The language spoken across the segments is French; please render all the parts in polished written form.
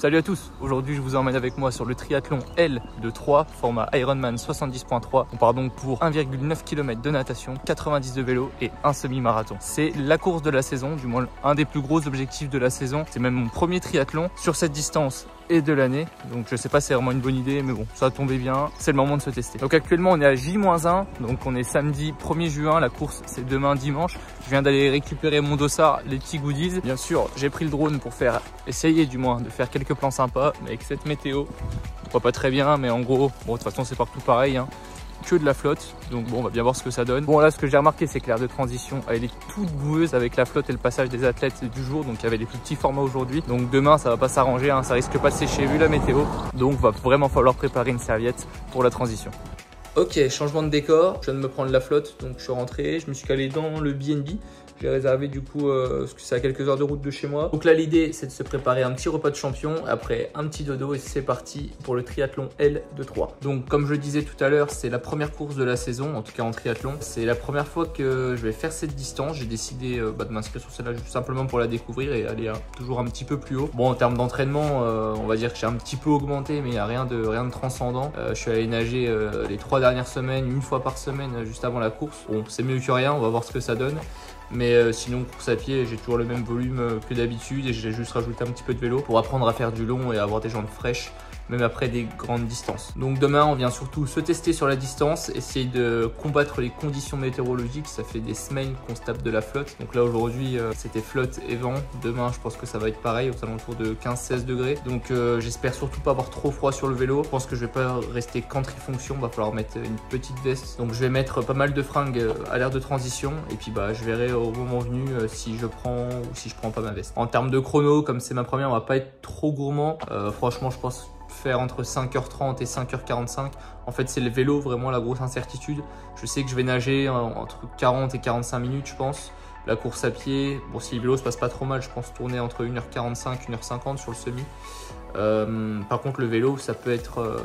Salut à tous, aujourd'hui je vous emmène avec moi sur le triathlon L de Troyes, format Ironman 70.3. On part donc pour 1,9 km de natation, 90 de vélo et un semi-marathon. C'est la course de la saison, du moins un des plus gros objectifs de la saison. C'est même mon premier triathlon sur cette distance et de l'année. Donc je sais pas si c'est vraiment une bonne idée, mais bon, ça a tombé bien, c'est le moment de se tester. Donc actuellement on est à J-1, donc on est samedi 1er juin, la course c'est demain dimanche. Je viens d'aller récupérer mon dossard, les petits goodies. Bien sûr, j'ai pris le drone pour essayer du moins de faire quelques plans sympas, mais avec cette météo, on voit pas très bien, mais en gros, bon de toute façon c'est partout pareil, hein. Que de la flotte, donc bon on va bien voir ce que ça donne. Bon là ce que j'ai remarqué c'est que l'aire de transition elle est toute boueuse avec la flotte et le passage des athlètes du jour, donc il y avait des plus petits formats aujourd'hui, donc demain ça va pas s'arranger, hein, ça risque pas de sécher vu la météo, donc va vraiment falloir préparer une serviette pour la transition. Ok, changement de décor, je viens de me prendre la flotte, donc je suis rentré, je me suis calé dans le BNB. J'ai réservé du coup, parce que c'est à quelques heures de route de chez moi. Donc là l'idée c'est de se préparer un petit repas de champion, après un petit dodo et c'est parti pour le triathlon L de Troyes. Donc comme je le disais tout à l'heure, c'est la première course de la saison, en tout cas en triathlon. C'est la première fois que je vais faire cette distance. J'ai décidé de m'inscrire sur celle-là juste simplement pour la découvrir et aller toujours un petit peu plus haut. Bon en termes d'entraînement, on va dire que j'ai un petit peu augmenté, mais il n'y a rien de transcendant. Je suis allé nager les 3 dernières semaines, une fois par semaine juste avant la course. Bon c'est mieux que rien, on va voir ce que ça donne. Mais sinon course à pied j'ai toujours le même volume que d'habitude et j'ai juste rajouté un petit peu de vélo pour apprendre à faire du long et avoir des jambes fraîches même après des grandes distances. Donc demain on vient surtout se tester sur la distance, essayer de combattre les conditions météorologiques. Ça fait des semaines qu'on se tape de la flotte, donc là aujourd'hui c'était flotte et vent. Demain je pense que ça va être pareil, aux alentours de 15-16 degrés. Donc j'espère surtout pas avoir trop froid sur le vélo. Je pense que je vais pas rester qu'en trifonction, va falloir mettre une petite veste. Donc je vais mettre pas mal de fringues à l'aire de transition et puis je verrai au moment venu si je prends ou si je prends pas ma veste. En termes de chrono, comme c'est ma première, on va pas être trop gourmand. Franchement je pense faire entre 5h30 et 5h45. En fait c'est le vélo vraiment la grosse incertitude. Je sais que je vais nager entre 40 et 45 minutes je pense. La course à pied, bon si le vélo se passe pas trop mal, je pense tourner entre 1h45 1h50 sur le semi. Par contre le vélo ça peut être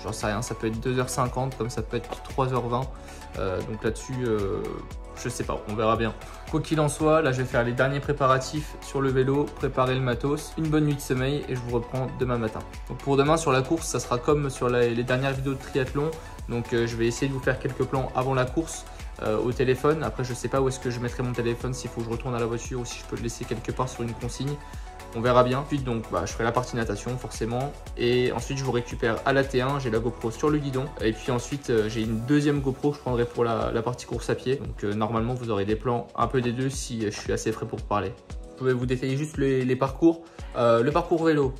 j'en sais rien, ça peut être 2h50 comme ça peut être 3h20. Donc là-dessus je sais pas, on verra bien. Quoi qu'il en soit, là je vais faire les derniers préparatifs sur le vélo, préparer le matos, une bonne nuit de sommeil et je vous reprends demain matin. Donc pour demain sur la course, ça sera comme sur les dernières vidéos de triathlon. Donc je vais essayer de vous faire quelques plans avant la course au téléphone. Après je sais pas où est-ce que je mettrai mon téléphone, s'il faut que je retourne à la voiture ou si je peux le laisser quelque part sur une consigne. On verra bien. Ensuite donc je ferai la partie natation forcément et ensuite je vous récupère à la T1, j'ai la GoPro sur le guidon et puis ensuite j'ai une deuxième GoPro que je prendrai pour la partie course à pied. Donc normalement vous aurez des plans un peu des deux si je suis assez frais pour parler. Je vais vous détailler juste les parcours. Le parcours vélo.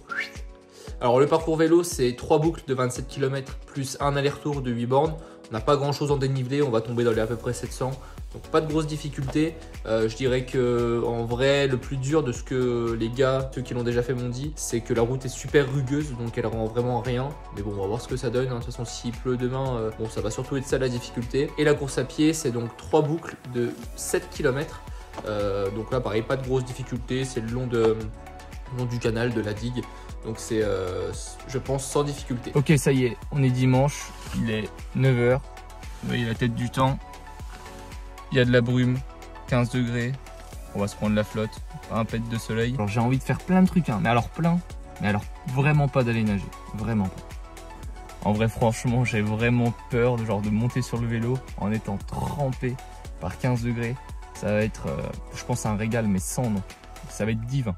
Alors le parcours vélo c'est 3 boucles de 27 km plus un aller-retour de 8 bornes. On n'a pas grand chose en dénivelé, on va tomber dans les à peu près 700. Donc pas de grosses difficultés. Je dirais que en vrai le plus dur de ce que les gars, ceux qui l'ont déjà fait m'ont dit, c'est que la route est super rugueuse, donc elle rend vraiment rien. Mais bon on va voir ce que ça donne, hein. De toute façon s'il pleut demain, bon ça va surtout être ça la difficulté. Et la course à pied c'est donc 3 boucles de 7 km. Donc là pareil pas de grosses difficultés, c'est le long du canal, de la digue. Donc c'est je pense sans difficulté. Ok ça y est, on est dimanche, il est 9h. Vous voyez la tête du temps. Il y a de la brume, 15 degrés, on va se prendre la flotte, un pet de soleil. Alors j'ai envie de faire plein de trucs, hein, mais alors plein, mais alors vraiment pas d'aller nager, vraiment pas. En vrai franchement j'ai vraiment peur de monter sur le vélo en étant trempé par 15 degrés. Ça va être, je pense un régal mais sans nom, ça va être divin.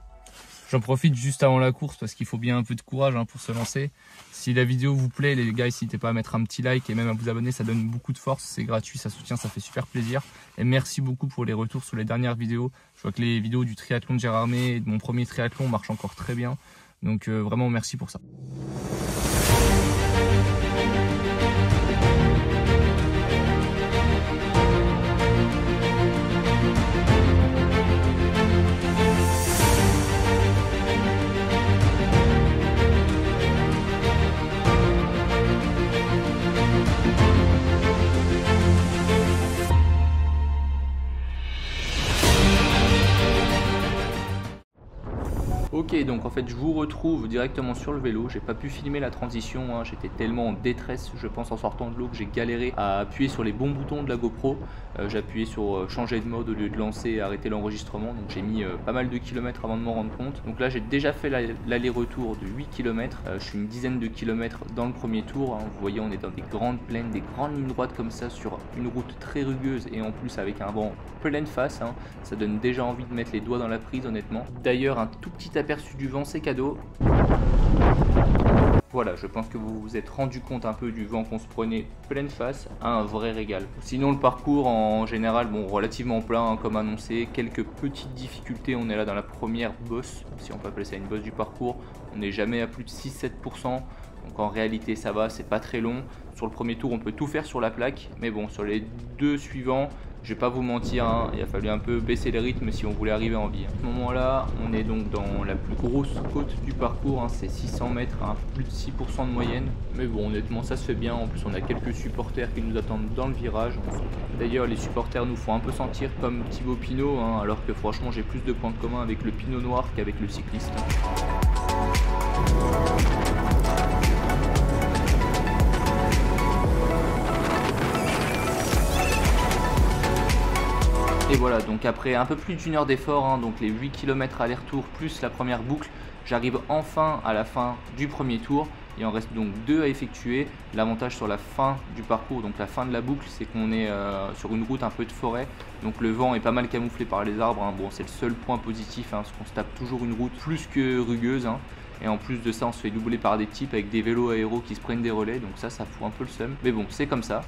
J'en profite juste avant la course parce qu'il faut bien un peu de courage pour se lancer. Si la vidéo vous plaît, les gars, n'hésitez pas à mettre un petit like et même à vous abonner, ça donne beaucoup de force, c'est gratuit, ça soutient, ça fait super plaisir. Et merci beaucoup pour les retours sur les dernières vidéos. Je vois que les vidéos du triathlon de Gérardmer et de mon premier triathlon marchent encore très bien. Donc vraiment merci pour ça. Ok, Ok, donc en fait je vous retrouve directement sur le vélo, j'ai pas pu filmer la transition, hein. J'étais tellement en détresse je pense en sortant de l'eau que j'ai galéré à appuyer sur les bons boutons de la GoPro. J'ai appuyé sur changer de mode au lieu de lancer et arrêter l'enregistrement, donc j'ai mis pas mal de kilomètres avant de m'en rendre compte. Donc là j'ai déjà fait l'aller-retour de 8 km, je suis une dizaine de kilomètres dans le premier tour, hein. Vous voyez on est dans des grandes plaines, des grandes lignes droites comme ça sur une route très rugueuse et en plus avec un vent pleine face, hein. Ça donne déjà envie de mettre les doigts dans la prise honnêtement. D'ailleurs un tout petit aperçu du vent c'est cadeau. Voilà, je pense que vous vous êtes rendu compte un peu du vent qu'on se prenait pleine face, un vrai régal. Sinon le parcours en général, bon relativement plat hein, comme annoncé, quelques petites difficultés, on est là dans la première bosse, si on peut appeler ça une bosse du parcours, on n'est jamais à plus de 6-7%, donc en réalité ça va, c'est pas très long. Sur le premier tour on peut tout faire sur la plaque, mais bon sur les deux suivants, je vais pas vous mentir, hein, il a fallu un peu baisser le rythme si on voulait arriver en vie. À ce moment-là, on est donc dans la plus grosse côte du parcours, hein, c'est 600 mètres, hein, plus de 6% de moyenne. Mais bon, honnêtement, ça se fait bien. En plus, on a quelques supporters qui nous attendent dans le virage. D'ailleurs, les supporters nous font un peu sentir comme Thibaut Pinot, hein, alors que franchement, j'ai plus de points communs avec le Pinot Noir qu'avec le cycliste. Et voilà, donc après un peu plus d'une heure d'effort, hein, donc les 8 km aller-retour plus la première boucle, j'arrive enfin à la fin du premier tour. Il en reste donc 2 à effectuer. L'avantage sur la fin du parcours, donc la fin de la boucle, c'est qu'on est sur une route un peu de forêt. Donc le vent est pas mal camouflé par les arbres, hein. Bon, c'est le seul point positif, hein, parce qu'on se tape toujours une route plus que rugueuse, hein. Et en plus de ça, on se fait doubler par des types avec des vélos aéros qui se prennent des relais. Donc ça fout un peu le seum. Mais bon, c'est comme ça.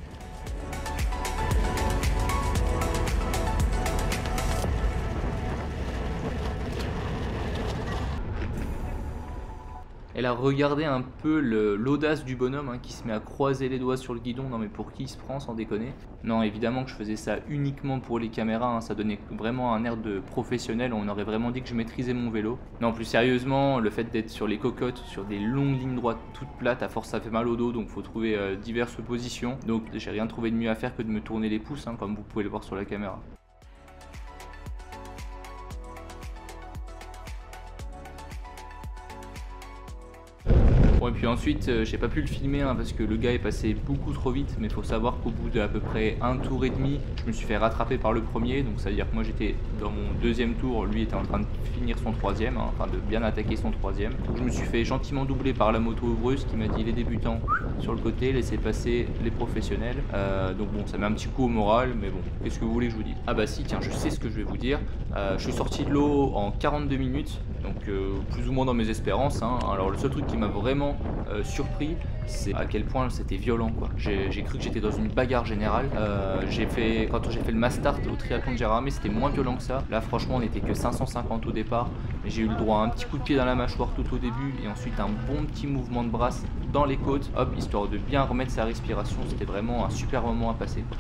Et là, regardez un peu l'audace du bonhomme hein, qui se met à croiser les doigts sur le guidon. Non mais pour qui il se prend, sans déconner? Non, évidemment que je faisais ça uniquement pour les caméras, hein. Ça donnait vraiment un air de professionnel. On aurait vraiment dit que je maîtrisais mon vélo. Non, plus sérieusement, le fait d'être sur les cocottes, sur des longues lignes droites toutes plates, à force ça fait mal au dos, donc faut trouver diverses positions. Donc j'ai rien trouvé de mieux à faire que de me tourner les pouces, hein, comme vous pouvez le voir sur la caméra. Bon, et puis ensuite, j'ai pas pu le filmer hein, parce que le gars est passé beaucoup trop vite, mais il faut savoir qu'au bout d'à peu près un tour et demi, je me suis fait rattraper par le premier, donc ça veut dire que moi j'étais dans mon deuxième tour, lui était en train de finir son troisième, hein, enfin de bien attaquer son troisième. Donc je me suis fait gentiment doubler par la moto ouvreuse qui m'a dit les débutants sur le côté, laissez passer les professionnels. Donc bon, ça met un petit coup au moral, mais bon, qu'est-ce que vous voulez que je vous dise? Ah bah si, tiens, je sais ce que je vais vous dire. Je suis sorti de l'eau en 42 minutes, donc plus ou moins dans mes espérances, hein. Alors le seul truc qui m'a vraiment surpris, c'est à quel point c'était violent quoi. J'ai cru que j'étais dans une bagarre générale. Quand j'ai fait le mass start au triathlon de Gérardmer, c'était moins violent que ça. Là franchement on était que 550 au départ, mais j'ai eu le droit à un petit coup de pied dans la mâchoire tout au début et ensuite un bon petit mouvement de brasse dans les côtes, hop, histoire de bien remettre sa respiration. C'était vraiment un super moment à passer quoi.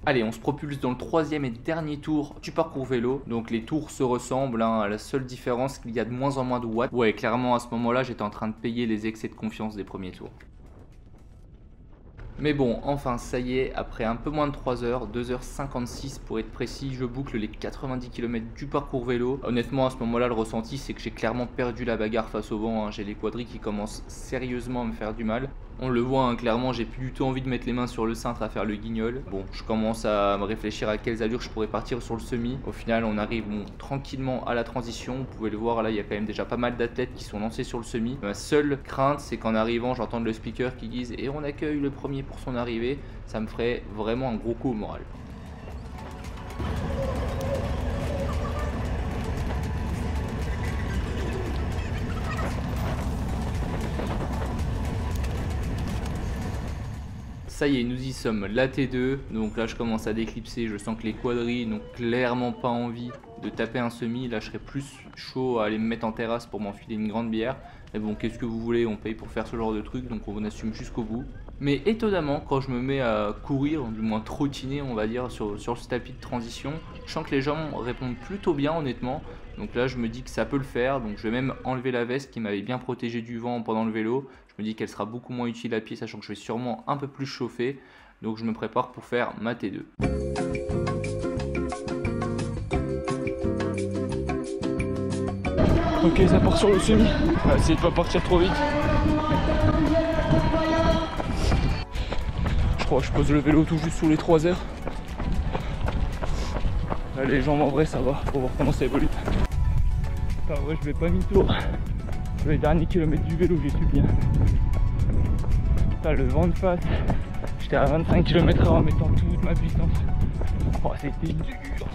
Allez, on se propulse dans le troisième et dernier tour du parcours vélo. Donc les tours se ressemblent, hein, la seule différence qu'il y a de moins en moins de watts. Ouais, clairement à ce moment-là, j'étais en train de payer les excès de confiance des premiers tours. Mais bon, enfin ça y est, après un peu moins de 3 heures, 2h56 pour être précis, je boucle les 90 km du parcours vélo. Honnêtement à ce moment là le ressenti c'est que j'ai clairement perdu la bagarre face au vent, hein. J'ai les quadris qui commencent sérieusement à me faire du mal. On le voit hein, clairement, j'ai plus du tout envie de mettre les mains sur le cintre à faire le guignol. Bon, je commence à me réfléchir à quelles allures je pourrais partir sur le semi. Au final on arrive tranquillement à la transition, vous pouvez le voir là il y a quand même déjà pas mal d'athlètes qui sont lancés sur le semi. Ma seule crainte c'est qu'en arrivant j'entende le speaker qui dise et on accueille le premier pour son arrivée, ça me ferait vraiment un gros coup au moral. Ça y est, nous y sommes, la T2, donc là je commence à déclipser, je sens que les quadris n'ont clairement pas envie de taper un semi, là je serais plus chaud à aller me mettre en terrasse pour m'enfiler une grande bière, mais bon qu'est-ce que vous voulez, on paye pour faire ce genre de truc, donc on assume jusqu'au bout. Mais étonnamment, quand je me mets à courir, du moins trottiner on va dire sur ce tapis de transition, je sens que les jambes répondent plutôt bien honnêtement. Donc là je me dis que ça peut le faire, donc je vais même enlever la veste qui m'avait bien protégé du vent pendant le vélo. Je me dis qu'elle sera beaucoup moins utile à pied, sachant que je vais sûrement un peu plus chauffer. Donc je me prépare pour faire ma T2. Ok, ça part sur le semi. On va essayer de pas partir trop vite. Je crois que je pose le vélo tout juste sous les 3 heures. Là, les jambes en vrai ça va, faut voir comment ça évolue. Enfin, ouais, je vais pas mi-tour. Sur les derniers kilomètres du vélo, j'ai su bien. Là, le vent de face, j'étais à 25 km/h en mettant toute ma puissance. Oh, c'était dur.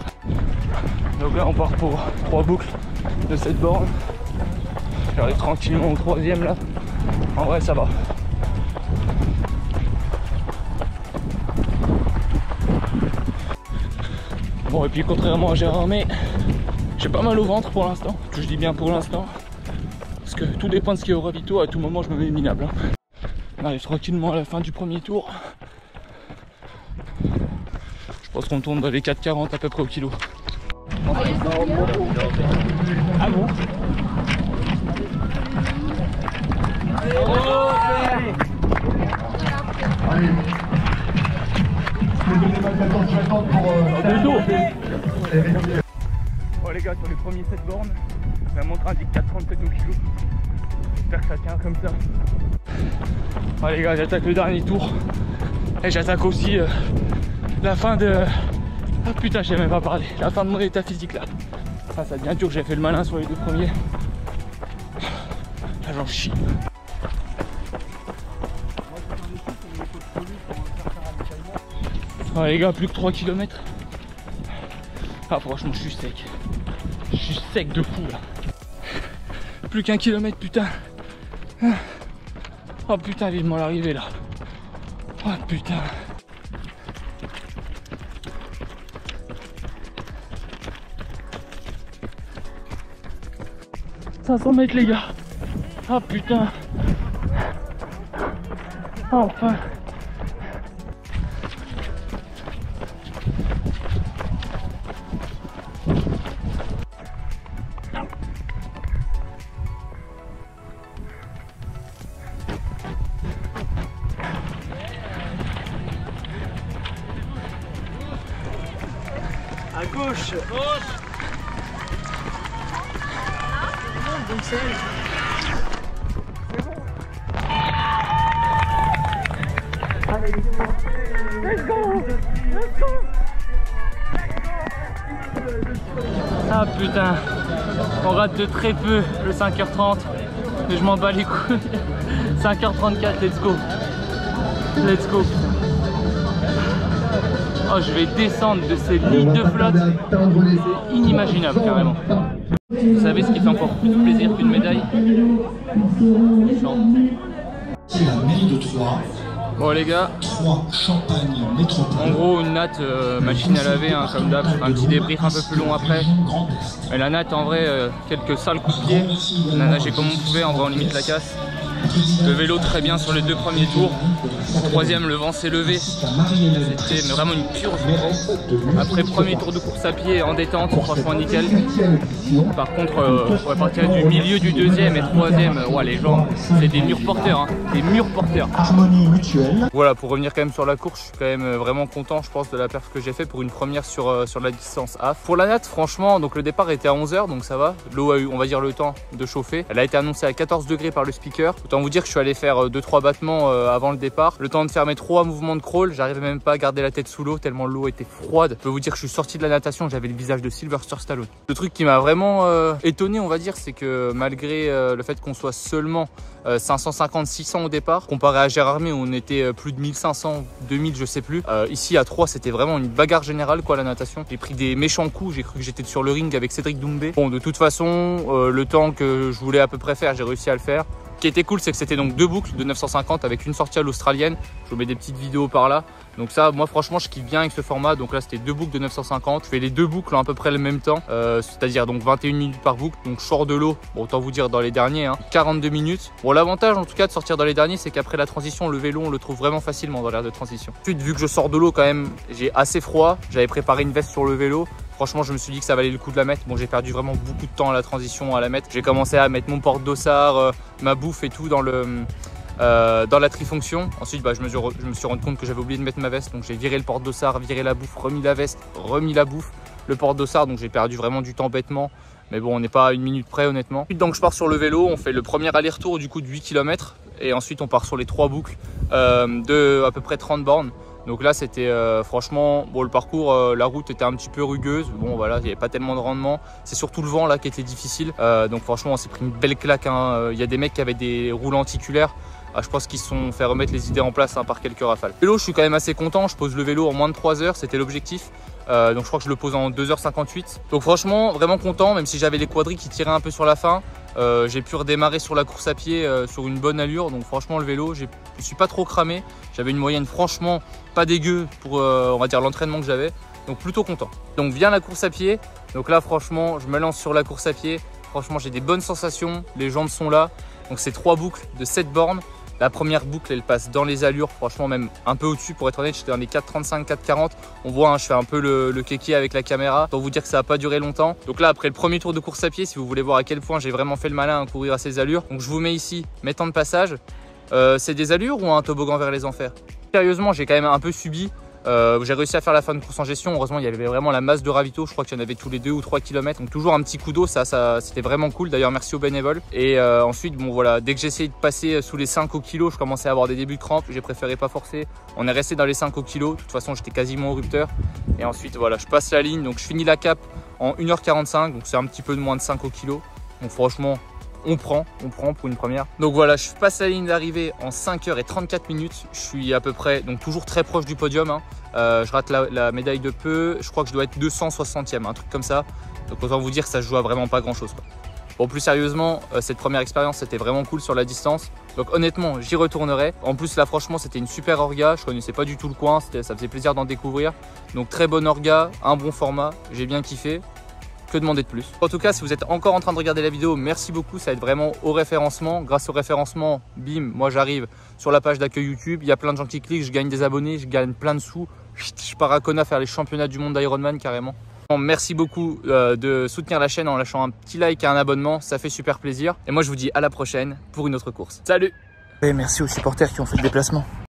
Donc là, on part pour 3 boucles de cette borne. J'arrive tranquillement au 3e là. En vrai, ça va. Bon, et puis contrairement à Gérardmer, j'ai pas mal au ventre pour l'instant. Je dis bien pour l'instant. Parce que tout dépend de ce qu'il y a au ravito, à tout moment je me mets minable. On arrive tranquillement à la fin du premier tour. Je pense qu'on tourne dans les 4,40 à peu près au kilo. Ah bon? Bon les gars, sur les premiers 7 bornes, la montre indique 4,37 au kilo. J'espère que ça tient comme ça. Bon les gars, j'attaque le dernier tour. Et j'attaque aussi la fin de... Ah putain, j'ai même pas parlé. La fin de mon état physique là. Ah, ça devient dur, j'ai fait le malin sur les 2 premiers. Là j'en chie. Oh les gars, plus que 3 km. Ah franchement, je suis sec. Je suis sec de fou là. Plus qu'1 kilomètre, putain. Oh putain, vivement l'arrivée là. Oh putain. « 500 mètres les gars. Ah putain. Enfin. À gauche. Donc c'est bon. Allez, let's go. Let's go. Ah putain, on rate de très peu le 5h30, mais je m'en bats les couilles. 5h34, let's go. Let's go. Oh, je vais descendre de ces lignes de flotte, c'est inimaginable carrément. Vous savez ce qui fait encore plus plaisir qu'une médaille? C'est la mairie de Troyes. Bon les gars, Troyes, Champagne, Métropole. En gros une natte machine à laver hein, comme d'hab, un petit débrief un peu plus long après. Mais la natte en vrai, quelques sales coups de pied, on a nagé comme on pouvait, en vrai on limite la casse. Le vélo très bien sur les 2 premiers tours. Au 3e, le vent s'est levé. C'était vraiment une purge. Après premier tour de course à pied en détente, franchement nickel. Par contre, à partir du milieu du 2e et 3e, ouais, les gens, c'est des murs porteurs. Hein, des murs porteurs. Harmonie mutuelle. Voilà, pour revenir quand même sur la course, je suis quand même vraiment content, je pense, de la perf que j'ai fait pour une première sur la distance half. Pour la natte, franchement, donc le départ était à 11 h, donc ça va. L'eau a eu, on va dire, le temps de chauffer. Elle a été annoncée à 14 degrés par le speaker. Autant vous dire que je suis allé faire 2-3 battements avant le départ. Le temps de faire mes 3 mouvements de crawl, j'arrivais même pas à garder la tête sous l'eau tellement l'eau était froide. Je peux vous dire que je suis sorti de la natation, j'avais le visage de Sylvester Stallone. Le truc qui m'a vraiment étonné, on va dire, c'est que malgré le fait qu'on soit seulement 550-600 au départ, comparé à Gérardmer où on était plus de 1500, 2000, je sais plus. Ici à 3, c'était vraiment une bagarre générale quoi, la natation. J'ai pris des méchants coups, j'ai cru que j'étais sur le ring avec Cédric Doumbé. Bon, de toute façon, le temps que je voulais à peu près faire, j'ai réussi à le faire. Ce qui était cool, c'est que c'était donc 2 boucles de 950 avec une sortie à l'australienne. Je vous mets des petites vidéos par là. Donc ça, moi franchement, je kiffe bien avec ce format. Donc là, c'était 2 boucles de 950. Je fais les 2 boucles en à peu près le même temps, c'est-à-dire donc 21 minutes par boucle. Donc je sors de l'eau, bon, autant vous dire dans les derniers, hein, 42 minutes. Bon, l'avantage en tout cas de sortir dans les derniers, c'est qu'après la transition, le vélo, on le trouve vraiment facilement dans l'air de transition. Ensuite, vu que je sors de l'eau quand même, j'ai assez froid. J'avais préparé une veste sur le vélo. Franchement, je me suis dit que ça valait le coup de la mettre. Bon, j'ai perdu vraiment beaucoup de temps à la transition à la mettre. J'ai commencé à mettre mon porte-dossard, ma bouffe et tout dans la trifonction. Ensuite, je me suis rendu compte que j'avais oublié de mettre ma veste. Donc, j'ai viré le porte-dossard, viré la bouffe, remis la veste, remis la bouffe, le porte-dossard. Donc, j'ai perdu vraiment du temps bêtement. Mais bon, on n'est pas à 1 minute près, honnêtement. Ensuite, donc, je pars sur le vélo. On fait le premier aller-retour du coup de 8 km. Et ensuite, on part sur les 3 boucles de à peu près 30 bornes. Donc là, c'était franchement, bon, le parcours, la route était un petit peu rugueuse. Bon, voilà, il n'y avait pas tellement de rendement. C'est surtout le vent là qui était difficile. Donc franchement, on s'est pris une belle claque, hein. Il y a des mecs qui avaient des roues lenticulaires. Je pense qu'ils se sont fait remettre les idées en place, hein, par quelques rafales. Le vélo, je suis quand même assez content. Je pose le vélo en moins de 3 heures, c'était l'objectif. Donc je crois que je le pose en 2h58. Donc franchement, vraiment content, même si j'avais les quadris qui tiraient un peu sur la fin. J'ai pu redémarrer sur la course à pied sur une bonne allure. Donc franchement, le vélo, je ne suis pas trop cramé. J'avais une moyenne franchement pas dégueu pour on va dire l'entraînement que j'avais. Donc plutôt content. Donc vient la course à pied. Donc là franchement, je me lance sur la course à pied. Franchement, j'ai des bonnes sensations. Les jambes sont là. Donc c'est 3 boucles de 7 bornes. La première boucle, elle passe dans les allures, franchement même un peu au-dessus pour être honnête, j'étais dans les 4,35, 4,40. On voit, hein, je fais un peu le kéké avec la caméra pour vous dire que ça n'a pas duré longtemps. Donc là, après le premier tour de course à pied, si vous voulez voir à quel point j'ai vraiment fait le malin à courir à ces allures. Donc je vous mets ici mes temps de passage. C'est des allures ou un toboggan vers les enfers? Sérieusement, j'ai quand même un peu subi. J'ai réussi à faire la fin de course en gestion. Heureusement, il y avait vraiment la masse de ravito. Je crois qu'il y en avait tous les 2 ou 3 km. Donc toujours un petit coup d'eau, ça c'était vraiment cool. D'ailleurs, merci aux bénévoles. Et ensuite, bon voilà, dès que j'ai essayé de passer sous les 5 au kilo, je commençais à avoir des débuts de crampes. J'ai préféré pas forcer. On est resté dans les 5 au kilo. De toute façon, j'étais quasiment au rupteur. Et ensuite, voilà, je passe la ligne. Donc je finis la cape en 1h45. Donc c'est un petit peu de moins de 5 au kilo. Donc franchement, on prend pour une première. Donc voilà, je passe la ligne d'arrivée en 5h34 minutes. Je suis à peu près, donc toujours très proche du podium, hein. Je rate la médaille de peu. Je crois que je dois être 260e, un truc comme ça. Donc autant vous dire que ça se joue à vraiment pas grand chose, quoi. Bon, plus sérieusement, cette première expérience, c'était vraiment cool sur la distance. Donc honnêtement, j'y retournerai. En plus là, franchement, c'était une super orga. Je connaissais pas du tout le coin, ça faisait plaisir d'en découvrir. Donc très bonne orga, un bon format, j'ai bien kiffé. Que demander de plus? En tout cas, si vous êtes encore en train de regarder la vidéo, merci beaucoup, ça aide vraiment au référencement. Grâce au référencement, bim, moi j'arrive sur la page d'accueil YouTube. Il y a plein de gens qui cliquent, je gagne des abonnés, je gagne plein de sous. Je pars à Kona faire les championnats du monde d'Ironman carrément. Merci beaucoup de soutenir la chaîne en lâchant un petit like et un abonnement, ça fait super plaisir. Et moi je vous dis à la prochaine pour une autre course. Salut! Et merci aux supporters qui ont fait le déplacement.